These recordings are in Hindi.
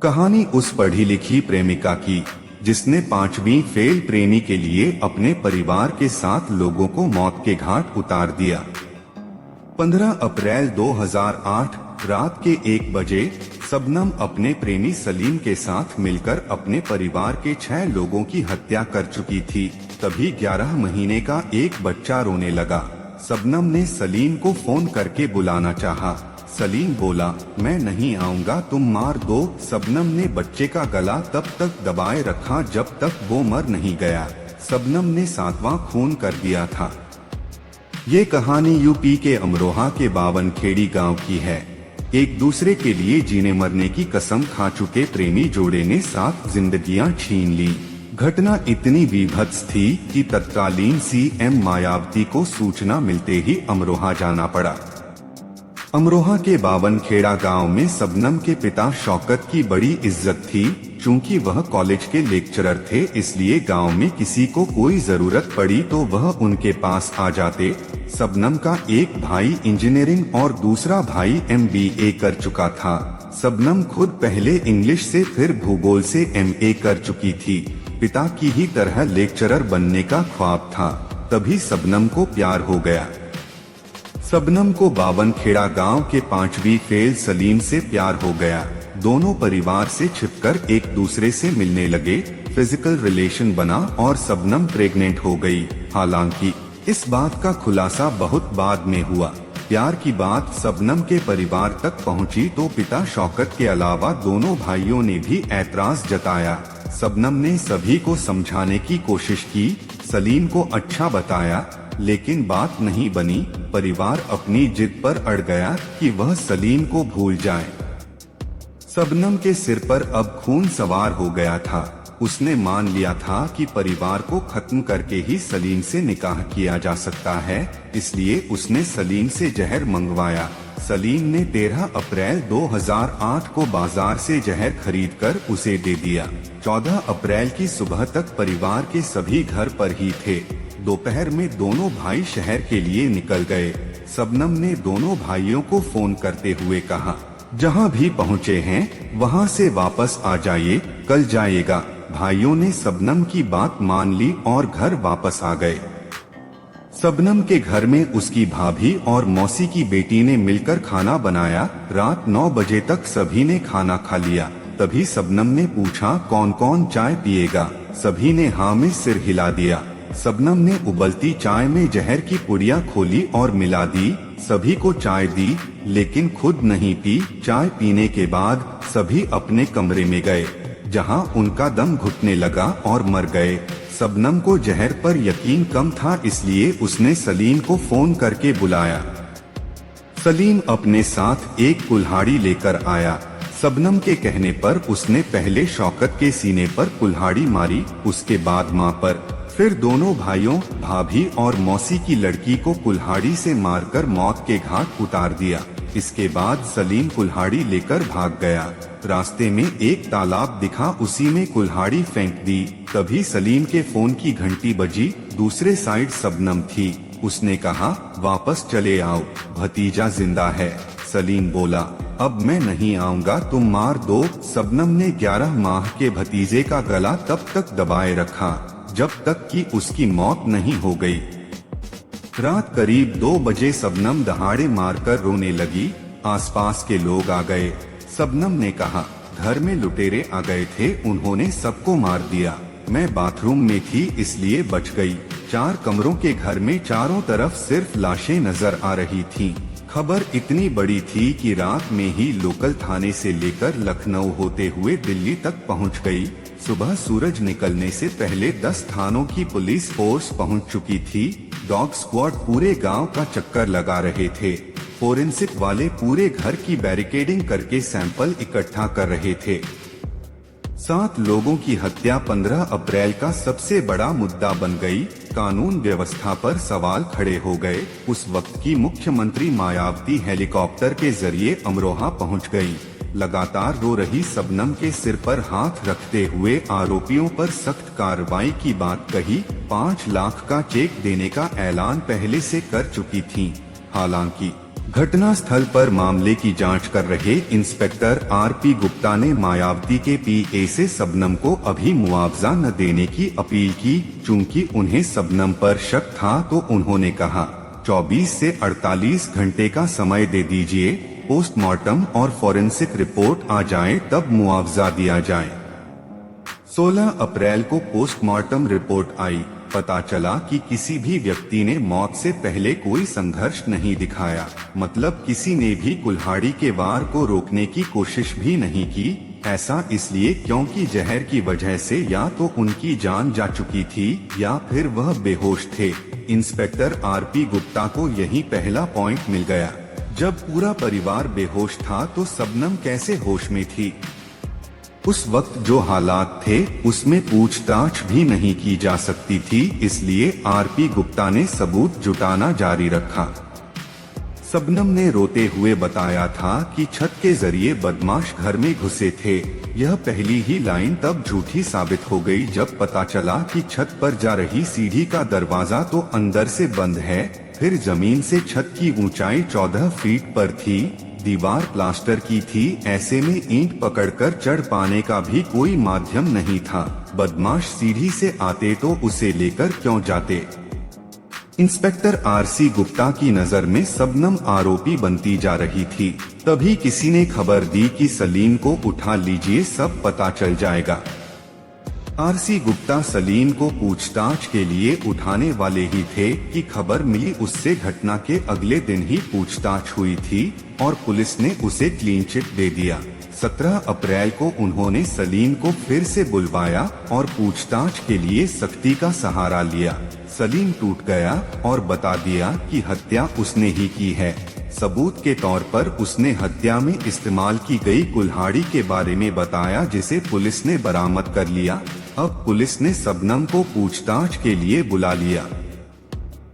कहानी उस पढ़ी लिखी प्रेमिका की जिसने 5वीं फेल प्रेमी के लिए अपने परिवार के 7 लोगों को मौत के घाट उतार दिया। 15 अप्रैल 2008 रात के 1 बजे शबनम अपने प्रेमी सलीम के साथ मिलकर अपने परिवार के 6 लोगों की हत्या कर चुकी थी। तभी 11 महीने का एक बच्चा रोने लगा। शबनम ने सलीम को फोन करके बुलाना चाहा। सलीम बोला, मैं नहीं आऊंगा, तुम मार दो। शबनम ने बच्चे का गला तब तक दबाए रखा जब तक वो मर नहीं गया। शबनम ने 7वां खून कर दिया था। ये कहानी यूपी के अमरोहा के बावनखेड़ी गांव की है। एक दूसरे के लिए जीने मरने की कसम खा चुके प्रेमी जोड़े ने 7 जिंदगियां छीन ली। घटना इतनी विभत्स थी कि तत्कालीन सीएम मायावती को सूचना मिलते ही अमरोहा जाना पड़ा। अमरोहा के बावनखेड़ा गांव में शबनम के पिता शौकत की बड़ी इज्जत थी। चूंकि वह कॉलेज के लेक्चरर थे, इसलिए गांव में किसी को कोई जरूरत पड़ी तो वह उनके पास आ जाते। शबनम का एक भाई इंजीनियरिंग और दूसरा भाई MBA कर चुका था। शबनम खुद पहले इंग्लिश से फिर भूगोल से MA कर चुकी थी। पिता की ही तरह लेक्चरर बनने का ख्वाब था। तभी शबनम को प्यार हो गया। शबनम को बावनखेड़ा गांव के 5वीं फेल सलीम से प्यार हो गया। दोनों परिवार से छिपकर एक दूसरे से मिलने लगे। फिजिकल रिलेशन बना और शबनम प्रेग्नेंट हो गई। हालांकि इस बात का खुलासा बहुत बाद में हुआ। प्यार की बात शबनम के परिवार तक पहुंची तो पिता शौकत के अलावा दोनों भाइयों ने भी ऐतराज जताया। शबनम ने सभी को समझाने की कोशिश की, सलीम को अच्छा बताया, लेकिन बात नहीं बनी। परिवार अपनी जिद पर अड़ गया कि वह सलीम को भूल जाए। शबनम के सिर पर अब खून सवार हो गया था। उसने मान लिया था कि परिवार को खत्म करके ही सलीम से निकाह किया जा सकता है, इसलिए उसने सलीम से जहर मंगवाया। सलीम ने 13 अप्रैल 2008 को बाजार से जहर खरीदकर उसे दे दिया। 14 अप्रैल की सुबह तक परिवार के सभी घर पर ही थे। दोपहर में दोनों भाई शहर के लिए निकल गए। शबनम ने दोनों भाइयों को फोन करते हुए कहा, जहां भी पहुंचे हैं वहां से वापस आ जाइए, कल जाएगा। भाइयों ने शबनम की बात मान ली और घर वापस आ गए। शबनम के घर में उसकी भाभी और मौसी की बेटी ने मिलकर खाना बनाया। रात 9 बजे तक सभी ने खाना खा लिया। तभी शबनम ने पूछा, कौन कौन चाय पिएगा? सभी ने हाँ में सिर हिला दिया। शबनम ने उबलती चाय में जहर की पुड़िया खोली और मिला दी। सभी को चाय दी, लेकिन खुद नहीं पी। चाय पीने के बाद सभी अपने कमरे में गए, जहां उनका दम घुटने लगा और मर गए। शबनम को जहर पर यकीन कम था, इसलिए उसने सलीम को फोन करके बुलाया। सलीम अपने साथ एक कुल्हाड़ी लेकर आया। शबनम के कहने पर उसने पहले शौकत के सीने पर कुल्हाड़ी मारी, उसके बाद मां पर, फिर दोनों भाइयों, भाभी और मौसी की लड़की को कुल्हाड़ी से मारकर मौत के घाट उतार दिया। इसके बाद सलीम कुल्हाड़ी लेकर भाग गया। रास्ते में एक तालाब दिखा, उसी में कुल्हाड़ी फेंक दी। तभी सलीम के फोन की घंटी बजी। दूसरे साइड शबनम थी। उसने कहा, वापस चले आओ, भतीजा जिंदा है। सलीम बोला, अब मैं नहीं आऊंगा, तुम मार दो। शबनम ने 11 माह के भतीजे का गला तब तक दबाए रखा जब तक कि उसकी मौत नहीं हो गई। रात करीब 2 बजे शबनम दहाड़े मारकर रोने लगी। आसपास के लोग आ गए। शबनम ने कहा, घर में लुटेरे आ गए थे, उन्होंने सबको मार दिया। मैं बाथरूम में थी इसलिए बच गई। 4 कमरों के घर में चारों तरफ सिर्फ लाशें नजर आ रही थीं। खबर इतनी बड़ी थी कि रात में ही लोकल थाने से लेकर लखनऊ होते हुए दिल्ली तक पहुंच गई। सुबह सूरज निकलने से पहले 10 थानों की पुलिस फोर्स पहुंच चुकी थी। डॉग स्क्वाड पूरे गांव का चक्कर लगा रहे थे। फोरेंसिक वाले पूरे घर की बैरिकेडिंग करके सैंपल इकट्ठा कर रहे थे। 7 लोगों की हत्या 15 अप्रैल का सबसे बड़ा मुद्दा बन गई। कानून व्यवस्था पर सवाल खड़े हो गए। उस वक्त की मुख्यमंत्री मायावती हेलीकॉप्टर के जरिए अमरोहा पहुंच गई। लगातार रो रही शबनम के सिर पर हाथ रखते हुए आरोपियों पर सख्त कार्रवाई की बात कही। 5 लाख का चेक देने का ऐलान पहले से कर चुकी थीं। हालांकि घटना स्थल पर मामले की जांच कर रहे इंस्पेक्टर आरपी गुप्ता ने मायावती के पीए से शबनम को अभी मुआवजा न देने की अपील की। चूंकि उन्हें शबनम पर शक था तो उन्होंने कहा 24 से 48 घंटे का समय दे दीजिए, पोस्टमार्टम और फॉरेंसिक रिपोर्ट आ जाए तब मुआवजा दिया जाए। 16 अप्रैल को पोस्टमार्टम रिपोर्ट आई। पता चला कि किसी भी व्यक्ति ने मौत से पहले कोई संघर्ष नहीं दिखाया, मतलब किसी ने भी कुल्हाड़ी के वार को रोकने की कोशिश भी नहीं की। ऐसा इसलिए क्योंकि जहर की वजह से या तो उनकी जान जा चुकी थी या फिर वह बेहोश थे। इंस्पेक्टर आरपी गुप्ता को यही पहला पॉइंट मिल गया। जब पूरा परिवार बेहोश था तो शबनम कैसे होश में थी? उस वक्त जो हालात थे उसमें पूछताछ भी नहीं की जा सकती थी, इसलिए आरपी गुप्ता ने सबूत जुटाना जारी रखा। शबनम ने रोते हुए बताया था कि छत के जरिए बदमाश घर में घुसे थे। यह पहली ही लाइन तब झूठी साबित हो गई जब पता चला कि छत पर जा रही सीढ़ी का दरवाजा तो अंदर से बंद है, फिर जमीन से छत की ऊंचाई 14 फीट पर थी, दीवार प्लास्टर की थी, ऐसे में ईंट पकड़कर चढ़ पाने का भी कोई माध्यम नहीं था। बदमाश सीढ़ी से आते तो उसे लेकर क्यों जाते? इंस्पेक्टर आरसी गुप्ता की नजर में शबनम आरोपी बनती जा रही थी। तभी किसी ने खबर दी कि सलीम को उठा लीजिए, सब पता चल जाएगा। आरसी गुप्ता सलीम को पूछताछ के लिए उठाने वाले ही थे कि खबर मिली। उससे घटना के अगले दिन ही पूछताछ हुई थी और पुलिस ने उसे क्लीन चिट दे दिया। 17 अप्रैल को उन्होंने सलीम को फिर से बुलवाया और पूछताछ के लिए सख्ती का सहारा लिया। सलीम टूट गया और बता दिया कि हत्या उसने ही की है। सबूत के तौर पर उसने हत्या में इस्तेमाल की गई कुल्हाड़ी के बारे में बताया, जिसे पुलिस ने बरामद कर लिया। अब पुलिस ने शबनम को पूछताछ के लिए बुला लिया।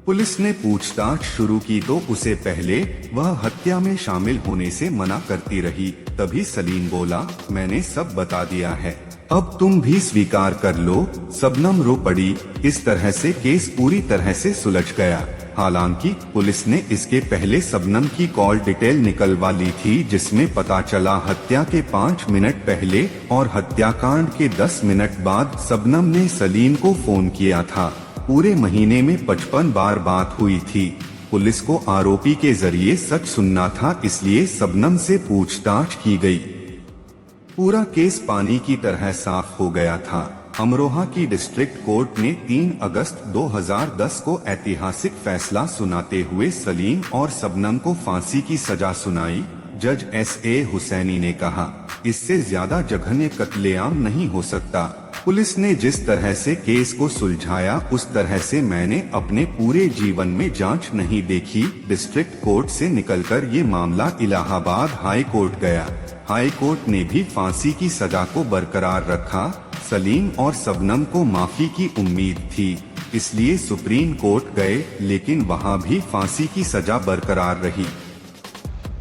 पुलिस ने पूछताछ शुरू की तो उसे पहले वह हत्या में शामिल होने से मना करती रही। तभी सलीम बोला, मैंने सब बता दिया है, अब तुम भी स्वीकार कर लो। शबनम रो पड़ी। इस तरह से केस पूरी तरह से सुलझ गया। हालांकि पुलिस ने इसके पहले शबनम की कॉल डिटेल निकलवा ली थी, जिसमें पता चला हत्या के 5 मिनट पहले और हत्याकांड के 10 मिनट बाद शबनम ने सलीम को फोन किया था। पूरे महीने में 55 बार बात हुई थी। पुलिस को आरोपी के जरिए सच सुनना था, इसलिए शबनम से पूछताछ की गई। पूरा केस पानी की तरह साफ हो गया था। अमरोहा की डिस्ट्रिक्ट कोर्ट ने 3 अगस्त 2010 को ऐतिहासिक फैसला सुनाते हुए सलीम और शबनम को फांसी की सजा सुनाई। जज S.A. हुसैनी ने कहा, इससे ज्यादा जघन्य कत्लेआम नहीं हो सकता। पुलिस ने जिस तरह से केस को सुलझाया उस तरह से मैंने अपने पूरे जीवन में जांच नहीं देखी। डिस्ट्रिक्ट कोर्ट से निकलकर ये मामला इलाहाबाद हाई कोर्ट गया। हाई कोर्ट ने भी फांसी की सजा को बरकरार रखा। सलीम और शबनम को माफी की उम्मीद थी, इसलिए सुप्रीम कोर्ट गए, लेकिन वहां भी फांसी की सजा बरकरार रही।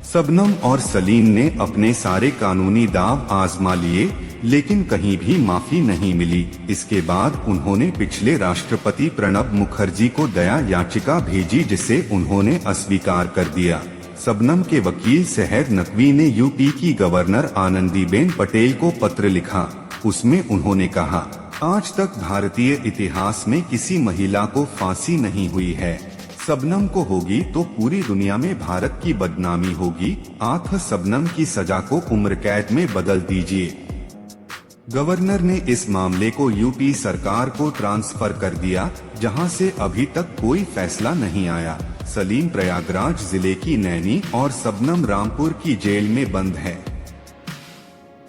शबनम और सलीम ने अपने सारे कानूनी दाव आजमा लिए, लेकिन कहीं भी माफी नहीं मिली। इसके बाद उन्होंने पिछले राष्ट्रपति प्रणब मुखर्जी को दया याचिका भेजी, जिसे उन्होंने अस्वीकार कर दिया। शबनम के वकील सहर नकवी ने यूपी की गवर्नर आनंदीबेन पटेल को पत्र लिखा। उसमें उन्होंने कहा, आज तक भारतीय इतिहास में किसी महिला को फांसी नहीं हुई है। शबनम को होगी तो पूरी दुनिया में भारत की बदनामी होगी। आप शबनम की सजा को उम्र कैद में बदल दीजिए। गवर्नर ने इस मामले को यूपी सरकार को ट्रांसफर कर दिया, जहां से अभी तक कोई फैसला नहीं आया। सलीम प्रयागराज जिले की नैनी और शबनम रामपुर की जेल में बंद है।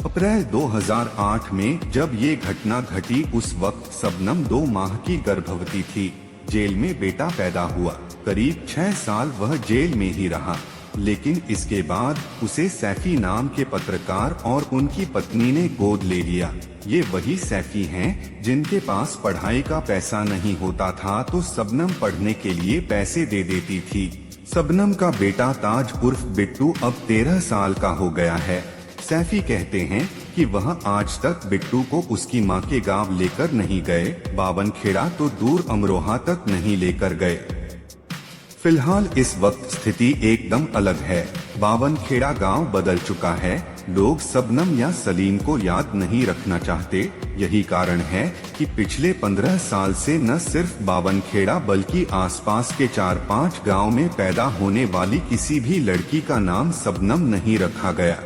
अप्रैल 2008 में जब ये घटना घटी, उस वक्त शबनम 2 माह की गर्भवती थी। जेल में बेटा पैदा हुआ। करीब 6 साल वह जेल में ही रहा, लेकिन इसके बाद उसे सैफी नाम के पत्रकार और उनकी पत्नी ने गोद ले लिया। ये वही सैफी हैं जिनके पास पढ़ाई का पैसा नहीं होता था तो शबनम पढ़ने के लिए पैसे दे देती थी। शबनम का बेटा ताज उर्फ बिट्टू अब 13 साल का हो गया है। सैफी कहते हैं कि वह आज तक बिट्टू को उसकी मां के गांव लेकर नहीं गए, बावनखेड़ा तो दूर अमरोहा तक नहीं लेकर गए। फिलहाल इस वक्त स्थिति एकदम अलग है। बावनखेड़ा गांव बदल चुका है। लोग सबनम या सलीम को याद नहीं रखना चाहते। यही कारण है कि पिछले 15 साल से न सिर्फ बावनखेड़ा बल्कि आसपास के 4-5 गांव में पैदा होने वाली किसी भी लड़की का नाम सबनम नहीं रखा गया।